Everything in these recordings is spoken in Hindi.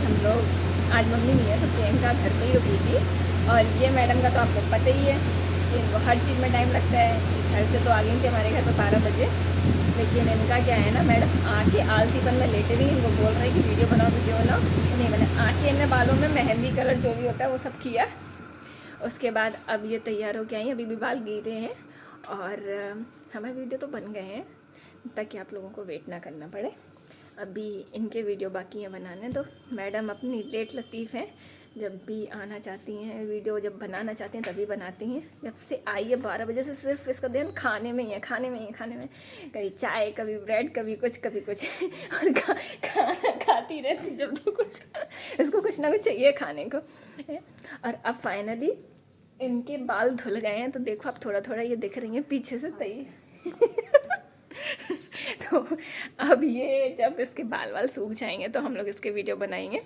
हम लोग आज मम्मी नहीं है तो प्रियंका घर पे ही रुकी थी। और ये मैडम का तो आपको पता ही है कि इनको हर चीज़ में टाइम लगता है। घर से तो आ गई थी हमारे घर पे 12 बजे, लेकिन इनका क्या है ना, मैडम आके आलसीपन में लेटे नहीं, इनको बोल रहे हैं कि वीडियो बनाओ नहीं बने। आके इन्हें बालों में मेहंदी कलर जो भी होता है वो सब किया। उसके बाद अब ये तैयार हो के आई, अभी भी बाल गीले हैं और हमारे वीडियो तो बन गए हैं ताकि आप लोगों को वेट ना करना पड़े। अभी इनके वीडियो बाकी हैं बनाने। तो मैडम अपनी लेट लतीफ़ हैं, जब भी आना चाहती हैं वीडियो, जब बनाना चाहती हैं तभी बनाती हैं। जब से आई है 12 बजे से सिर्फ इसका ध्यान खाने में ही है, खाने में ही, खाने में। कभी चाय, कभी ब्रेड, कभी कुछ और खाना खाती रहती जब भी कुछ। इसको कुछ ना कुछ चाहिए खाने को। और अब फाइनली इनके बाल धुल गए हैं, तो देखो आप थोड़ा थोड़ा ये दिख रही हैं पीछे से तई। तो अब ये जब इसके बाल सूख जाएंगे तो हम लोग इसके वीडियो बनाएंगे।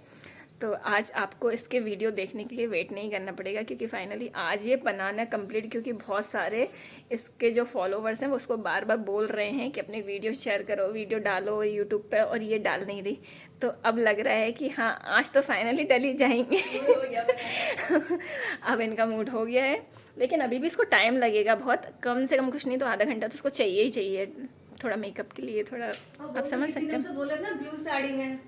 तो आज आपको इसके वीडियो देखने के लिए वेट नहीं करना पड़ेगा, क्योंकि फाइनली आज ये बनाना कंप्लीट, क्योंकि बहुत सारे इसके जो फॉलोवर्स हैं वो उसको बार बार बोल रहे हैं कि अपने वीडियो शेयर करो, वीडियो डालो यूट्यूब पे, और ये डाल नहीं रही। तो अब लग रहा है कि हाँ आज तो फाइनली डल ही जाएंगे। अब इनका मूड हो गया है, लेकिन अभी भी इसको टाइम लगेगा बहुत, कम से कम कुछ नहीं तो आधा घंटा तो इसको चाहिए ही चाहिए, थोड़ा मेकअप के लिए, थोड़ा आप समझ सकते हैं। बोला ना ब्लू साड़ी में,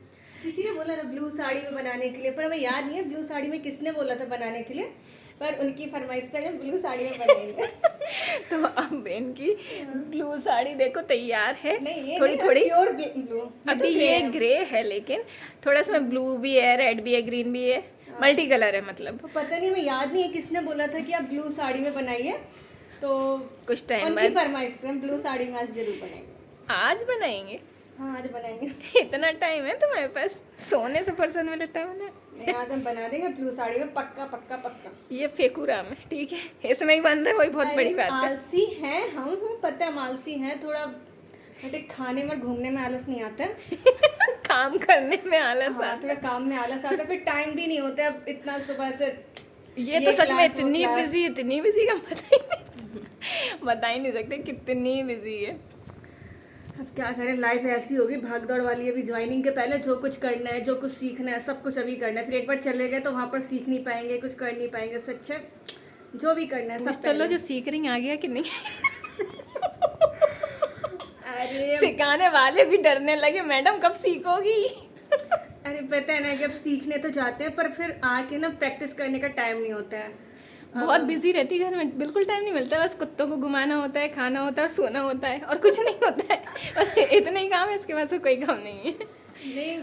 किसी ने बोला था ब्लू साड़ी में बनाने के लिए, पर हमें याद नहीं है ब्लू साड़ी में किसने बोला था बनाने के लिए, पर उनकी फरमाइश पे हम ब्लू साड़ी में बनाएंगे। तो अब इनकी ब्लू साड़ी देखो तैयार है। नहीं, थोड़ी थोड़ी प्योर ब्लू, अभी ये ग्रे है, लेकिन थोड़ा सा ब्लू भी है, रेड भी है, ग्रीन भी है, मल्टी कलर है मतलब। तो पता नहीं, हमें याद नहीं है किसने बोला था कि आप ब्लू साड़ी में बनाइए, तो कुछ टाइम उनकी बाद फरमाइश पे हम ब्लू साड़ी में आज जरूर बनाएंगे। आज बनाएंगे। हाँ आज बनाएंगे। इतना टाइम है तुम्हारे पास? सोने से फुर्सत मिलता है उन्हें। नहीं, आज हम बना देंगे ब्लू साड़ी में, पक्का पक्का पक्का। ये फेकू राम है, ठीक है, इसमें ही बन रहा है, वही बहुत बड़ी बात है। आलसी हैं हम पता है, हम आलसी हैं थोड़ा, बेटे खाने में घूमने में आलस नहीं आता है। काम करने में आलस हाँ, आता थोड़ा काम में आलस आता है, फिर टाइम भी नहीं होता है अब इतना सुबह से। ये तो सच में इतनी बिजी का बता ही नहीं सकते कितनी बिजी है। अब क्या करें, लाइफ ऐसी होगी भाग दौड़ वाली। अभी ज्वाइनिंग के पहले जो कुछ करना है, जो कुछ सीखना है, सब कुछ अभी करना है। फिर एक बार चले गए तो वहाँ पर सीख नहीं पाएंगे, कुछ कर नहीं पाएंगे। सच है, जो भी करना है सब चलो, जो सीख रही आ गया कि नहीं? अरे सिखाने वाले भी डरने लगे, मैडम कब सीखोगी? अरे पता है ना कि अब सीखने तो जाते हैं, पर फिर आके ना प्रैक्टिस करने का टाइम नहीं होता है। बहुत बिजी रहती है घर में, बिल्कुल टाइम नहीं मिलता। बस कुत्तों को घुमाना होता है, खाना होता है और सोना होता है, और कुछ नहीं होता है। बस इतना ही काम है, इसके बाद से कोई काम नहीं है। नहीं,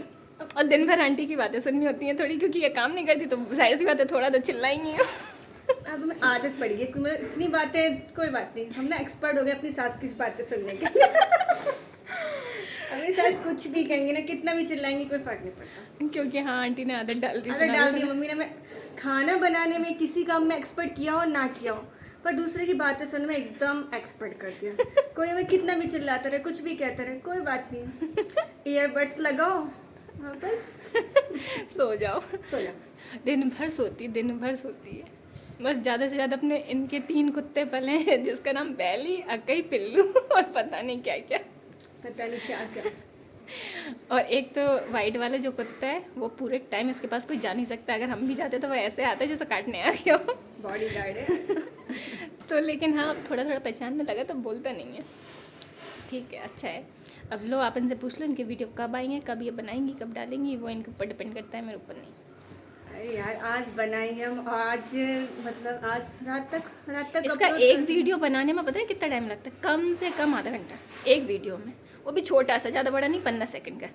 और दिन भर आंटी की बातें सुननी होती हैं थोड़ी, क्योंकि ये काम नहीं करती तो जाहिर सी बात है थोड़ा तो चिल्लाएंगी। अब हमें आदत पड़ गई, मतलब इतनी बातें, कोई बात नहीं, हम ना एक्सपर्ट हो गए अपनी सास की बातें सुनने के। अभी सास कुछ भी कहेंगे ना, कितना भी चिल्लाएंगे, कोई फर्क नहीं पड़ता, क्योंकि हाँ आंटी ने आदत डाल दी। आदत डाल दी मम्मी ने। मैं खाना बनाने में किसी काम में एक्सपर्ट किया हो ना किया हो, पर दूसरे की बातें सुनने में एकदम एक्सपर्ट कर दिया। कोई हमें कितना भी चिल्लाता रहे, कुछ भी कहता रहे, कोई बात नहीं, ईयरबड्स लगाओ और बस सो जाओ। सो जाओ। दिन भर सोती है। बस ज़्यादा से ज़्यादा अपने इनके 3 कुत्ते पले हैं, जिसका नाम बैली, अकई, पिल्लू और पता नहीं क्या क्या। पता नहीं क्या क्या। और एक तो वाइट वाला जो कुत्ता है वो पूरे टाइम इसके पास कोई जा नहीं सकता। अगर हम भी जाते तो वो ऐसे आता है जैसे काटने आ गया हो। बॉडी गार्ड है। तो लेकिन हाँ अब थोड़ा थोड़ा पहचानने लगा तो बोलता नहीं है। ठीक है, अच्छा है। अब लो आप इनसे पूछ लो इनके वीडियो कब आएंगे, कब ये बनाएंगी, कब डालेंगी, वो इनके ऊपर डिपेंड करता है, मेरे ऊपर नहीं। अरे यार आज बनाएंगे हम, आज मतलब आज रात तक इसका एक वीडियो बनाने में पता है कितना टाइम लगता है? कम से कम आधा घंटा एक वीडियो में, वो भी छोटा सा, ज़्यादा बड़ा नहीं, 15 सेकंड का।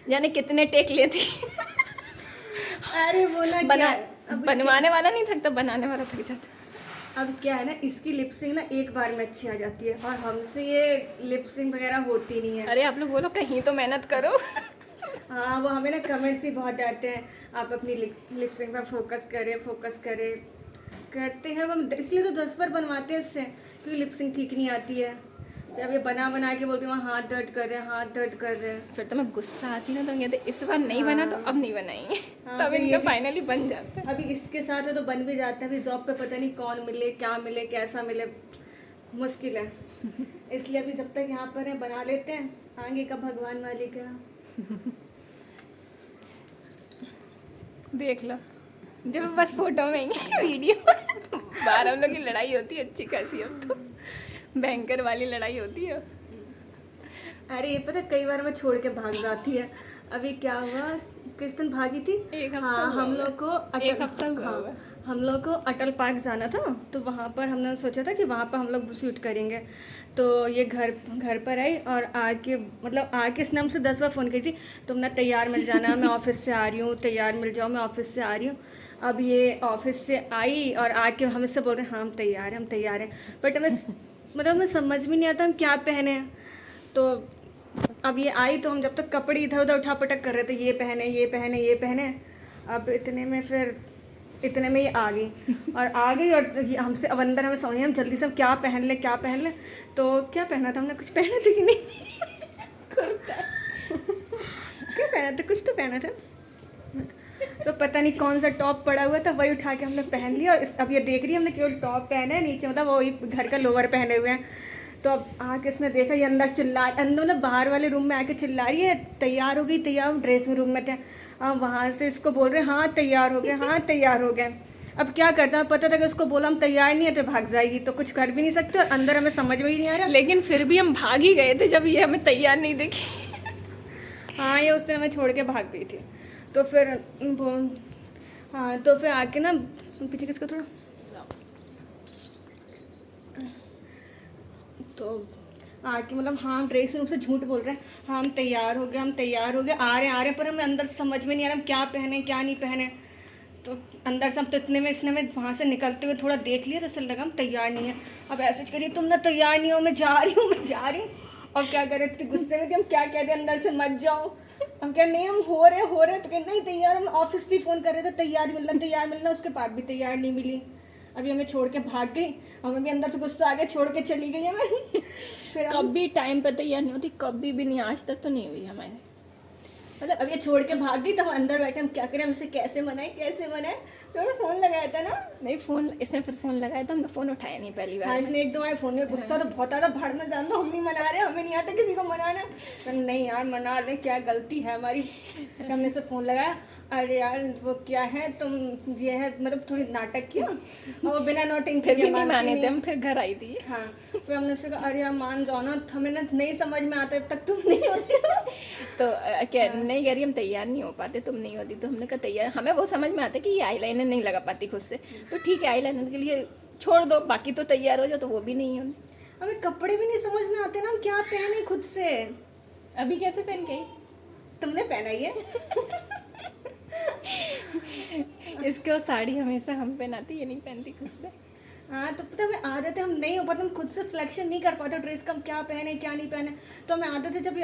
जाने कितने टेक लेती। अरे वो ना बनवाने वाला नहीं थकता, बनाने वाला थक जाता। अब क्या है ना, इसकी लिपसिंग ना एक बार में अच्छी आ जाती है, और हमसे ये लिपसिंग वगैरह होती नहीं है। अरे आप लोग बोलो कहीं तो मेहनत करो। हाँ, वो हमें ना कमेंट्स ही बहुत आते हैं, आप अपनी लिपसिंग पर फोकस करें करते हैं हम, इसलिए तो 10 बार बनवाते हैं इससे, क्योंकि लिपसिंग ठीक नहीं आती है। अब ये बना के बोलती हूँ हाथ दर्द कर रहे हैं। फिर तो मैं गुस्सा आती ना, तो कहते इस बार नहीं बना तो अब नहीं बनाएंगे। हाँ, तब इनका फाइनली बन जाता है। अभी इसके साथ है तो बन भी जाता है। अभी जॉब पे पता नहीं कौन मिले, क्या मिले, कैसा मिले, मुश्किल है। इसलिए अभी जब तक यहाँ पर है बना लेते हैं, आगे का भगवान वाले का। देख लो, जब बस फोटो में ही वीडियो बाहर हम लोग की लड़ाई होती है अच्छी खासी, अब तो बैंकर वाली लड़ाई होती है। अरे ये पता कई बार मैं छोड़ के भाग जाती है। अभी क्या हुआ, किस दिन भागी थी? एक हफ्ता हाँ, हुआ हम होगा। लोग को एक हफ्ता हुआ होगा। हम लोग को अटल पार्क जाना था, तो वहाँ पर हमने सोचा था कि वहाँ पर हम लोग शूट करेंगे। तो ये घर पर आई और आके मतलब आके इसने हमसे 10 बार फ़ोन की थी, तुमने तैयार मिल जाना, मैं ऑफिस से आ रही हूँ, तैयार मिल जाओ, मैं ऑफिस से आ रही हूँ। अब ये ऑफिस से आई और आके हम इससे बोल रहे हैं हाँ हम तैयार हैं, बट हमें समझ में नहीं आता हम क्या पहने हैं। तो अब ये आई तो हम जब तक कपड़े इधर उधर उठा पटक कर रहे थे, ये पहने। अब इतने में ये आ गई और ये हमसे अब अंदर हमें समझ नहीं, हम जल्दी से हम क्या पहन ले। तो क्या पहना था हमने, कुछ पहना था कि नहीं? कुर्ता। क्या पहना था, कुछ तो पहना था। तो पता नहीं कौन सा टॉप पड़ा हुआ था, वही उठा के हमने पहन लिया। और अब ये देख रही है हमने केवल टॉप पहना है, नीचे मतलब वही घर का लोअर पहने हुए हैं। तो अब आके इसने देखा, ये अंदर मतलब बाहर वाले रूम में आके चिल्ला रही है तैयार हो गई, तैयार। हम ड्रेसिंग रूम में थे, अब वहाँ से इसको बोल रहे हैं हाँ तैयार हो गए। अब क्या करता है, पता था कि उसको बोला हम तैयार नहीं है तो भाग जाएगी, तो कुछ कर भी नहीं सकते। और अंदर हमें समझ में ही नहीं आ रहा। लेकिन फिर भी हम भाग ही गए थे जब ये हमें तैयार नहीं दिखी। हाँ, ये उस दिन हमें छोड़ के भाग गई थी। तो फिर हाँ, तो फिर आके ना पीछे किसको थोड़ा, तो आके मतलब हाँ ड्रेसिंग रूम से झूठ बोल रहे हैं, हाँ हम तैयार हो गए, आ रहे हैं, पर हमें अंदर समझ में नहीं आ रहा हम क्या पहने क्या नहीं पहने। तो अंदर से हम तो इतने में इसने हमें वहाँ से निकलते हुए थोड़ा देख लिया, तो ऐसा लगा हम तैयार नहीं है। अब ऐसे करिए तुम ना तैयार नहीं हो, मैं जा रही हूँ। और क्या करे, इतने गुस्से में थी, हम क्या कह दें अंदर से मत जाओ। हम क्या नहीं, हम हो रहे तो कहीं नहीं तैयार। हम ऑफिस से फ़ोन कर रहे थे तैयार मिलना, उसके बाद भी तैयार नहीं मिली। अभी हमें छोड़ के भाग गई, हमें भी अंदर से गुस्सा आ गया, छोड़ के चली गई हमें। फिर कभी टाइम पे तैयार नहीं होती, कभी भी नहीं, आज तक तो नहीं हुई हमारे। मतलब अब ये छोड़ के भाग गई, तो हम अंदर बैठे, हम क्या करें, हम इसे कैसे मनाएं। तो मैंने फ़ोन लगाया था ना। नहीं, फोन इसने फिर फोन लगाया था, हमने फोन उठाया नहीं पहली हाँ, बार। इसने 1-2 बार फ़ोन में गुस्सा तो बहुत ज़्यादा भड़ना, जान दो हम नहीं मना रहे, हमें नहीं आता किसी को मनाना। तो नहीं यार मना लें, क्या गलती है हमारी। तो हमने से फ़ोन लगाया, अरे यार वो क्या है, तुम ये है मतलब थोड़ी नाटक किया, और वो बिना नोटिंग फिर भी नहीं माने थे हम, फिर घर आई थी। हाँ, फिर हमने से कहा अरे यार मान जाओ ना, हमें ना नहीं समझ में आता जब तक तुम नहीं होती हो। तो क्या नहीं कह रही हम तैयार नहीं हो पाते, तुम नहीं होती। तो हमने कहा तैयार, हमें वो समझ में आता कि ये आईलाइनर नहीं लगा पाती खुद से, तो ठीक है आईलाइनर के लिए छोड़ दो, बाकी तो तैयार हो जाओ, तो वो भी नहीं है। हमें कपड़े भी नहीं समझ में आते ना, हम क्या पहने खुद से। अभी कैसे पहन गई? तुमने पहना ही है। इसको साड़ी हमेशा हम पहनाती, ये नहीं पहनती खुद से। हाँ, तो पता हमें आदत है, हम नहीं हो पाते, हम खुद से सिलेक्शन नहीं कर पाते ड्रेस का, हम क्या पहने क्या नहीं पहने। तो हमें आदत है जब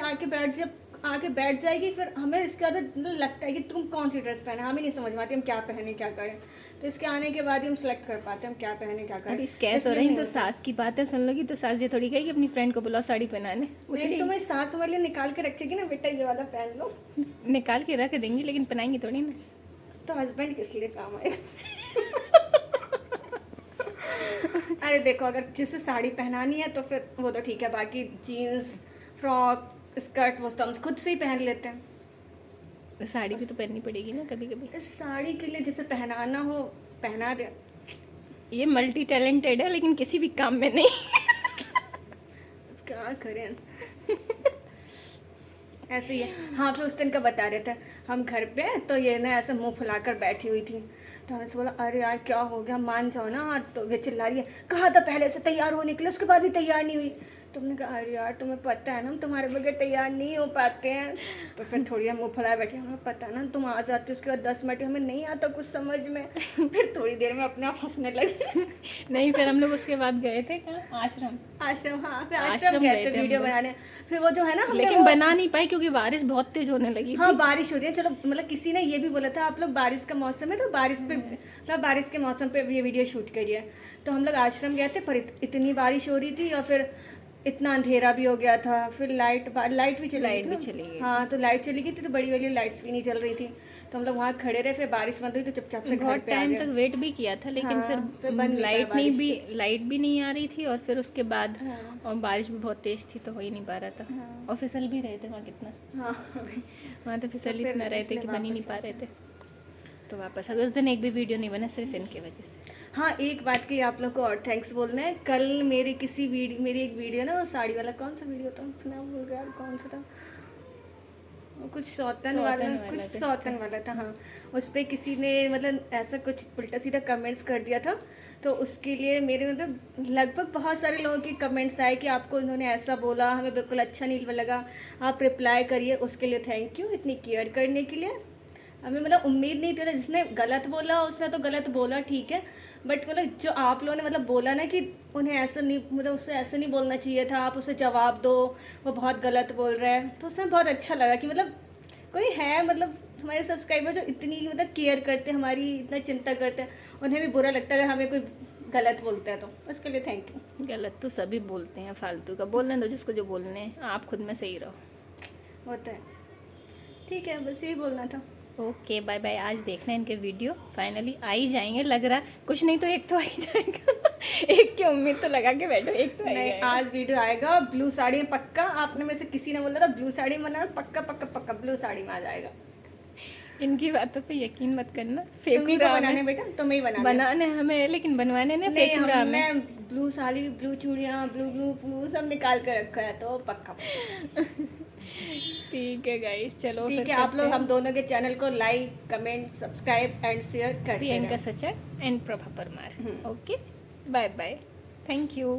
आके बैठ जाएगी, फिर हमें इसके बाद लगता है कि तुम कौन सी ड्रेस पहने, हमें नहीं समझ में आती हम क्या पहने क्या करें। तो इसके आने के बाद ही हम सेलेक्ट कर पाते हैं हम क्या पहने क्या करें। अभी स्कैस हो रही तो सास की बात है, सुन लोगी तो सास ये थोड़ी कहेगी अपनी फ्रेंड को बुलाओ साड़ी पहनाने। नहीं, तुम्हें सास वाले निकाल के रखेगी ना, बेटा ये वाला पहन लो। निकाल के रख देंगी, लेकिन पहनाएंगी थोड़ी ना। तो हस्बैंड किस लिए काम आएगा। अरे देखो, अगर जिसे साड़ी पहनानी है तो फिर वो तो ठीक है, बाकी जीन्स फ्रॉक स्कर्ट वो तो हम खुद से ही पहन लेते हैं। साड़ी भी तो पहननी पड़ेगी ना कभी कभी। इस साड़ी के लिए जिसे पहनाना हो पहना दे। ये मल्टी टैलेंटेड है, लेकिन किसी भी काम में नहीं। क्या करें। ऐसे ही है। हाँ, फिर उस दिन का बता रहे थे, हम घर पे तो ये ना ऐसे मुंह फुलाकर बैठी हुई थी। तो हमने बोला अरे यार क्या हो गया, मान जाओ ना। हाँ, तो ये चिल्ला रही है, कहा था पहले से तैयार होने के लिए, उसके बाद भी तैयार नहीं हुई। तो हमने कहा अरे यार तुम्हें पता है ना हम तुम्हारे बगैर तैयार नहीं हो पाते हैं। तो फिर थोड़ी हम मुँह फुलाए बैठे, हमें पता ना तुम आ जाते हो, उसके बाद 10 मिनट हमें नहीं आता कुछ समझ में। फिर थोड़ी देर में अपने आप हंसने लगे। नहीं, फिर हम लोग उसके बाद गए थे कहाँ, आश्रम। हाँ, फिर आश्रम गए थे वीडियो बनाने। फिर वो जो है ना, लेकिन बना नहीं पाई क्योंकि बारिश बहुत तेज होने लगी। हाँ, बारिश हो रही है। चलो मतलब किसी ने ये भी बोला था आप लोग बारिश का मौसम है तो बारिश के मौसम पे ये वीडियो शूट करिए। तो हम लोग आश्रम गए थे, पर इतनी बारिश हो रही थी और फिर इतना अंधेरा भी हो गया था। फिर लाइट भी चली गई। हाँ, तो लाइट चली गई थी, तो बड़ी वाली लाइट्स भी नहीं चल रही थी। तो हम लोग वहाँ खड़े रहे, फिर बारिश बंद हुई तो चुपचाप से घर बहुत पे आ टाइम गए। तक वेट भी किया था, लेकिन हाँ, फिर बंद लाइट भी नहीं आ रही थी। और फिर उसके बाद और बारिश भी बहुत तेज थी, तो हो ही नहीं पा रहा था। और फिसल भी रहे थे वहाँ कितना। हाँ, वहाँ तो फिसल फिर इतना रहे थे इसलिए कि बन ही नहीं वापस पा रहे थे। तो वापस अगर उस दिन एक भी वीडियो नहीं बना सिर्फ इनकी वजह से। हाँ, एक बात के लिए आप लोग को और थैंक्स बोलना है। कल मेरी एक वीडियो ना, वो साड़ी वाला, कौन सा वीडियो था, नाम भूल गया यार, कौन सा था, वो कुछ सौतन वाला कुछ सौतन वाला था। हाँ, उस पर किसी ने मतलब ऐसा कुछ उल्टा सीधा कमेंट्स कर दिया था, तो उसके लिए मेरे मतलब लगभग बहुत सारे लोगों के कमेंट्स आए कि आपको इन्होंने ऐसा बोला, हमें बिल्कुल अच्छा नहीं लगा, आप रिप्लाई करिए। उसके लिए थैंक यू, इतनी केयर करने के लिए। हमें मतलब उम्मीद नहीं थी ना, जिसने गलत बोला उसने तो गलत बोला, ठीक है, बट मतलब जो आप लोगों ने मतलब बोला ना कि उन्हें ऐसा नहीं, मतलब उससे ऐसा नहीं बोलना चाहिए था, आप उसे जवाब दो, वो बहुत गलत बोल रहा है, तो उसमें बहुत अच्छा लगा कि मतलब कोई है, मतलब हमारे सब्सक्राइबर जो इतनी मतलब केयर करते हैं, हमारी इतना चिंता करते हैं, उन्हें भी बुरा लगता है अगर हमें कोई गलत बोलता है, तो उसके लिए थैंक यू। गलत तो सभी बोलते हैं, फालतू का बोलने दो जिसको जो बोलने हैं, आप खुद में सही रहो। होता है, ठीक है, बस यही बोलना था। Okay bye bye. आज देखना इनके वीडियो फाइनली आ ही जाएंगे, लग रहा है, कुछ नहीं तो एक तो आ ही जाएगा। एक की उम्मीद तो लगा के बैठो, एक तो आ ही नहीं, जाएगा। आज वीडियो आएगा ब्लू साड़ी में पक्का। आपने में से किसी ने बोला था ब्लू साड़ी में बनाना, पक्का पक्का पक्का ब्लू साड़ी में आ जाएगा। इनकी बातों पे यकीन मत करना, तुम्ही को फेकूरा बनाने हमें, बेटा, तुम्हें ही बनाने। बनाने हमें, लेकिन बनवाने ने नहीं, फेकूरा हमें। हमने ब्लू साड़ी, ब्लू चूड़ियाँ, ब्लू ब्लू ब्लू सब निकाल कर रखा है, तो पक्का। ठीक है गाइस, चलो ठीक फिर है, आप करते लोग हैं। हम दोनों के चैनल को like, comment, subscribe and share करते प्रियंका रहें। Sachar and Prabha Parmar. Okay, bye bye, thank you.